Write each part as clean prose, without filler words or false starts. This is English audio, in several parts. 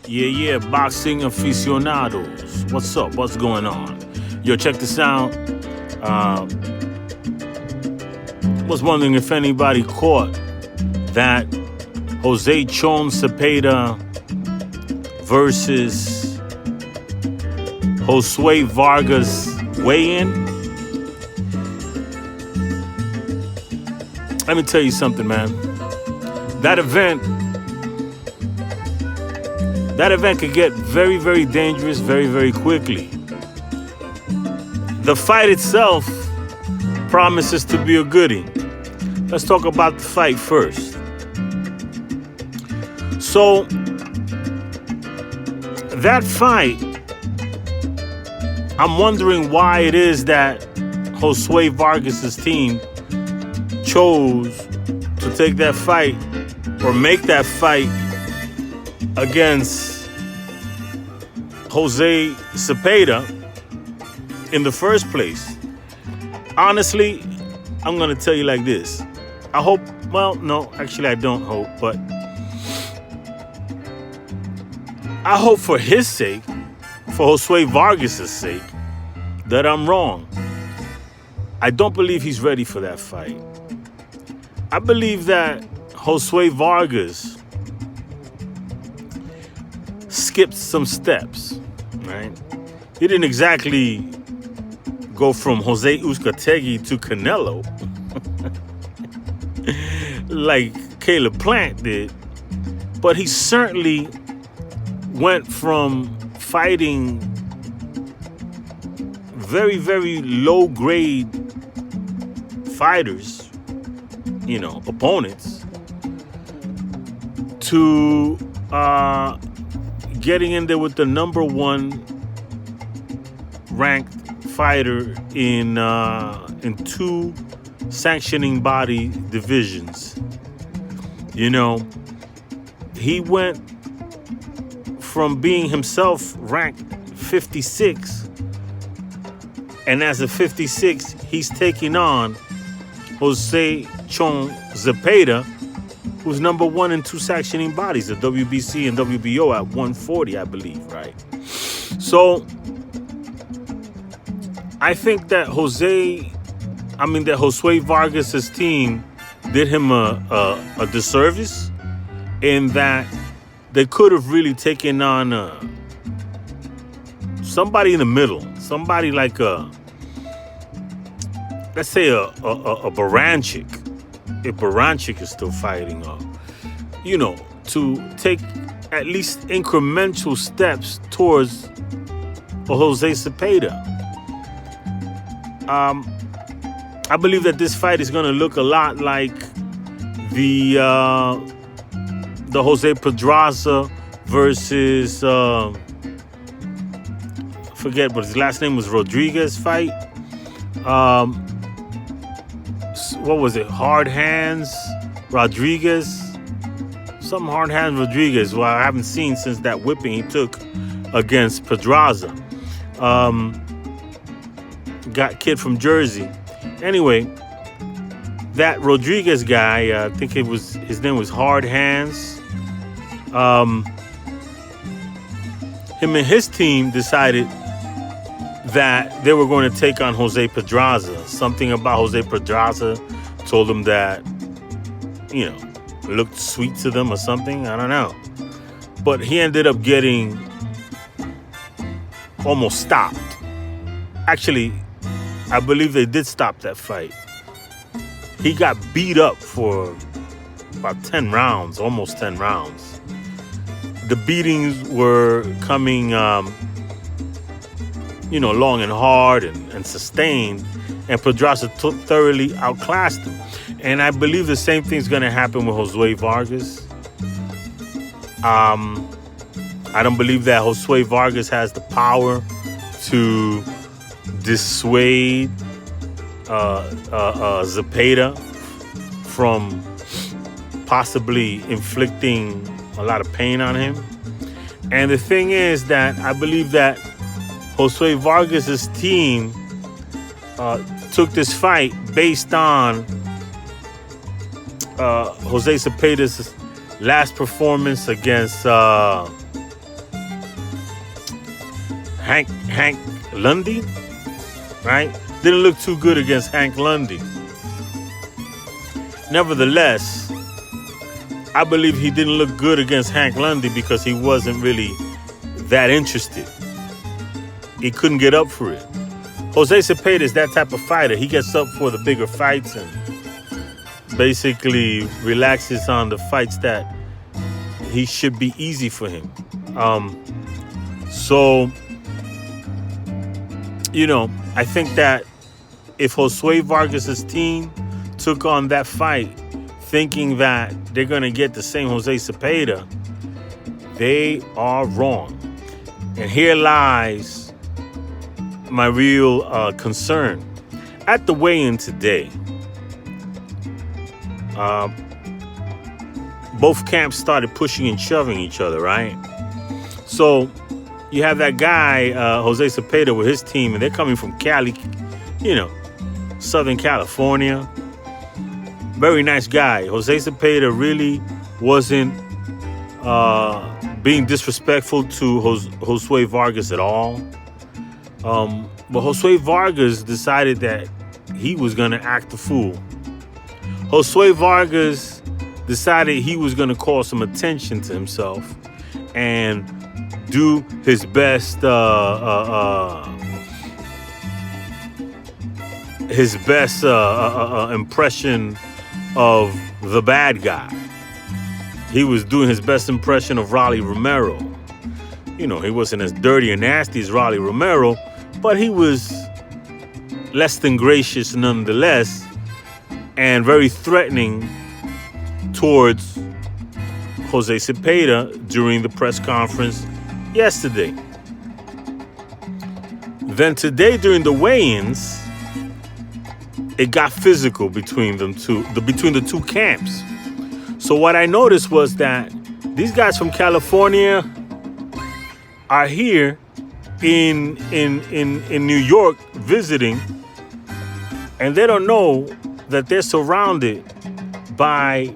Yeah, boxing aficionados. What's up? What's going on? Yo, check this out. Was wondering if anybody caught that Jose Chon Zepeda versus Josue Vargas weigh-in. Let me tell you something, man. That event could get very, very dangerous very, very quickly. The fight itself promises to be a goodie. Let's talk about the fight first. So, that fight, I'm wondering why it is that Josue Vargas' team chose to take that fight or make that fight against Jose Zepeda in the first place. Honestly, I'm going to tell you like this. I hope, well, no, actually I don't hope, but I hope for his sake, for Josue Vargas' sake, that I'm wrong. I don't believe he's ready for that fight. I believe that Josue Vargas skipped some steps, right? He didn't exactly go from Jose Uzcategui to Canelo like Caleb Plant did, but he certainly went from fighting very, very low-grade fighters, opponents, to getting in there with the number one ranked fighter in two sanctioning body divisions. He went from being himself ranked 56, and as a 56, he's taking on Jose Chon Zepeda, who's number one in two sanctioning bodies, the WBC and WBO at 140, I believe, right? So I think that Josue Vargas' team did him a disservice in that they could have really taken on somebody in the middle, somebody like let's say a Baranchik, if Baranchik is still fighting, to take at least incremental steps towards Jose Zepeda. I believe that this fight is going to look a lot like the Jose Pedraza versus forget what his last name was, Rodriguez fight. What was it? Hard Hands Rodriguez? Some Hard Hands Rodriguez. Well, I haven't seen since that whipping he took against Pedraza. Got kid from Jersey. Anyway, that Rodriguez guy, I think his name was Hard Hands. Him and his team decided that they were going to take on Jose Pedraza. Something about Jose Pedraza told them that, looked sweet to them or something. I don't know. But he ended up getting almost stopped. Actually, I believe they did stop that fight. He got beat up for about 10 rounds, almost 10 rounds. The beatings were coming, long and hard and sustained, and Pedraza thoroughly outclassed him. And I believe the same thing's going to happen with Josue Vargas. I don't believe that Josue Vargas has the power to dissuade Zepeda from possibly inflicting a lot of pain on him. And the thing is that I believe that Josue Vargas' team took this fight based on Jose Zepeda's last performance against Hank Lundy, right? Didn't look too good against Hank Lundy. Nevertheless, I believe he didn't look good against Hank Lundy because he wasn't really that interested. He couldn't get up for it. Jose Zepeda is that type of fighter. He gets up for the bigger fights and basically relaxes on the fights that he should be easy for him. So, I think that if Josue Vargas' team took on that fight thinking that they're going to get the same Jose Zepeda, they are wrong. And here lies my real concern. At the weigh-in today, both camps started pushing and shoving each other, right? So you have that guy, Jose Zepeda, with his team, and they're coming from Cali, Southern California. Very nice guy. Jose Zepeda really wasn't being disrespectful to Josue Vargas at all. But Josue Vargas decided that he was going to act the fool. Josue Vargas decided he was going to call some attention to himself and do his best impression of the bad guy. He was doing his best impression of Rolly Romero. He wasn't as dirty and nasty as Rolly Romero, but he was less than gracious nonetheless, and very threatening towards Jose Zepeda during the press conference yesterday. Then today during the weigh-ins, it got physical between the two camps. So what I noticed was that these guys from California are here in New York visiting, and they don't know that they're surrounded by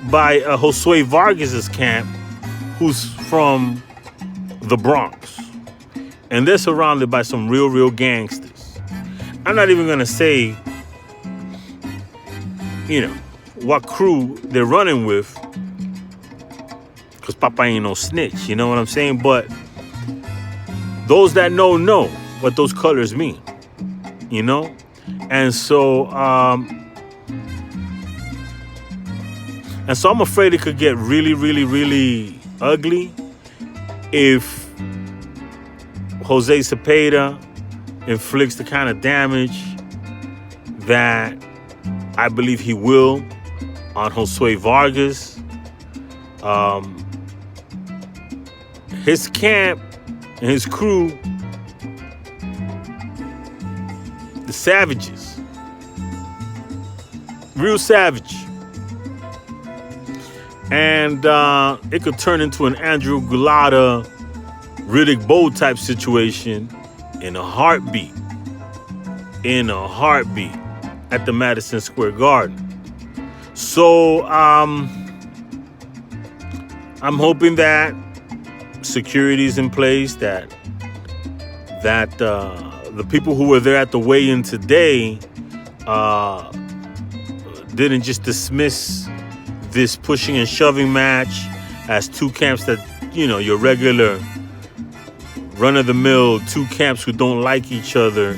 Josue Vargas's camp, who's from the Bronx, and they're surrounded by some real gangsters. I'm not even gonna say, what crew they're running with, because Papa ain't no snitch, you know what I'm saying? But those that know what those colors mean, And so I'm afraid it could get really ugly if Jose Zepeda inflicts the kind of damage that I believe he will on Josue Vargas. His camp and his crew, the savages, real savage. And it could turn into an Andrew Gulata, Riddick Bowe type situation in a heartbeat. At the Madison Square Garden. So I'm hoping that security is in place, that the people who were there at the weigh-in today didn't just dismiss this pushing and shoving match as two camps that, your regular run-of-the-mill two camps who don't like each other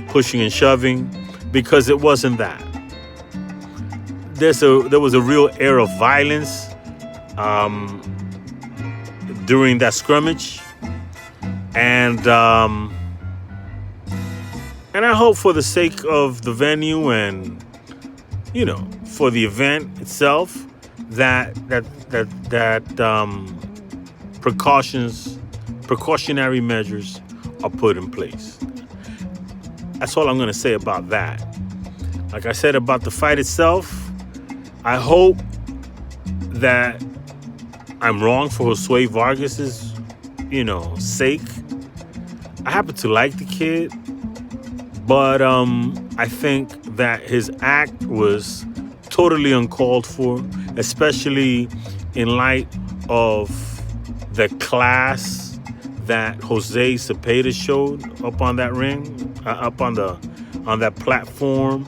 pushing and shoving, because it wasn't that. There was a real air of violence during that scrimmage, and I hope for the sake of the venue and for the event itself that precautionary measures are put in place. That's all I'm going to say about that. Like I said about the fight itself, I hope that I'm wrong for Josue Vargas's, sake. I happen to like the kid, but I think that his act was totally uncalled for, especially in light of the class that Jose Zepeda showed up on that ring, up on that platform,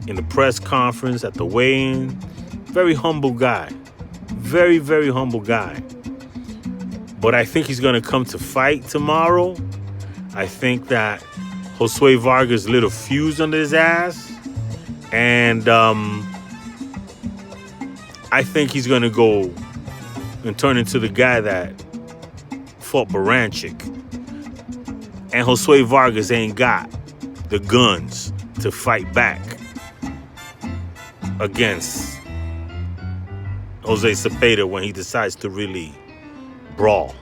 in the press conference, at the weigh-in. Very humble guy. Very, very humble guy. But I think he's going to come to fight tomorrow. I think that Josue Vargas lit a fuse under his ass. And I think he's going to go and turn into the guy that fought Baranchik. And Josue Vargas ain't got the guns to fight back against Jose Zepeda when he decides to really brawl.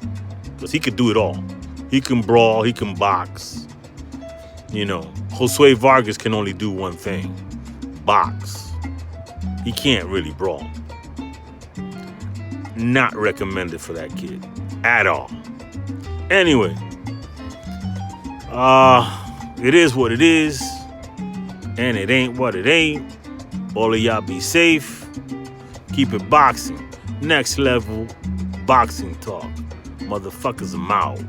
Because he could do it all. He can brawl, he can box. You know, Josue Vargas can only do one thing. Box. He can't really brawl. Not recommended for that kid. At all. Anyway. It is what it is. And it ain't what it ain't. All of y'all be safe. Keep it boxing. Next level boxing talk. Motherfuckers, I'm out.